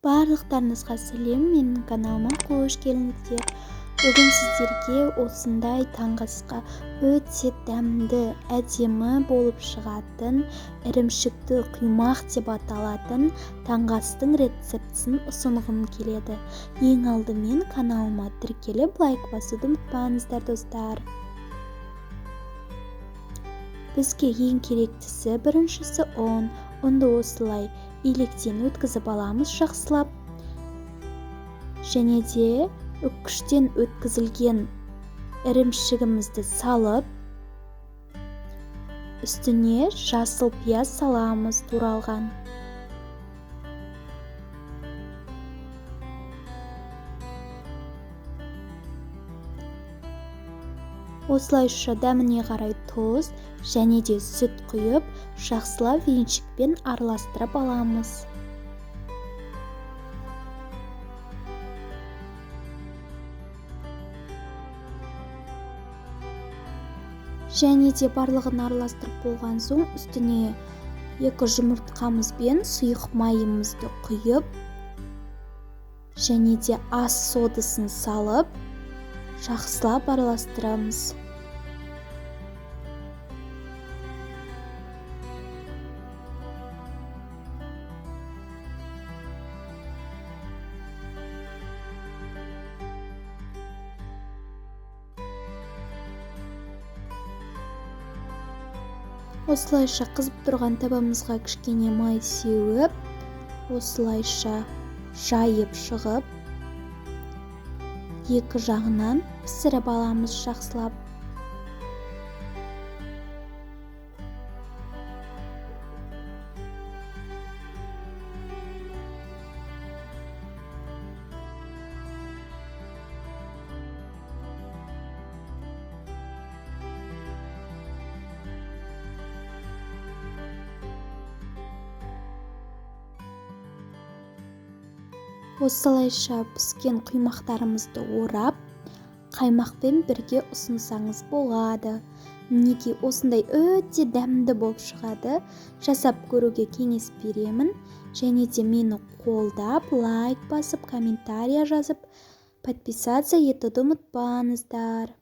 Барлықтарыңызға сәлем, менің каналыма қош келдіңіздер. Бүгін сіздерге осындай таңғы асқа өте дәмді, әдемі болып шығатын ірімшікті құймақ деп аталатын таңғы астың рецептісін ұсынғым келеді. Ең алдымен каналыма тіркеліп лайк басуды ұмытпаңыздар, достар. Бізге ең керектісі біріншісі ұн. Ұнды осылай илектен өткізіп аламыз жақсылап. Және де үккіштен өткізілген ірімшігімізді салып, үстіне жасыл пияз саламыз туралған. Осылайша дәміне қарай тұз және де сүт құйып, жақсылап венчикпен араластырып аламыз. Және де барлығын араластырып болған соң, үстіне 2 жұмыртқамызбен сұйық майымызды құйып, және де ас содасын салып, жақсылап араластырамыз. Осылайша қызып тұрған табамызға кішкене май сеуіп, осылайша жайып шығып, екі жағынан пісіріп аламыз жақсылап. Осылайша піскен құймақтарымызды орап, қаймақпен бірге ұсынсаңыз болады. Мінекей осындай өте дәмді болып шығады. Жасап көруге кеңес беремін. Және де мені қолдап, лайк басып, комментария жазып, подписаться етуді ұмытпаңыздар.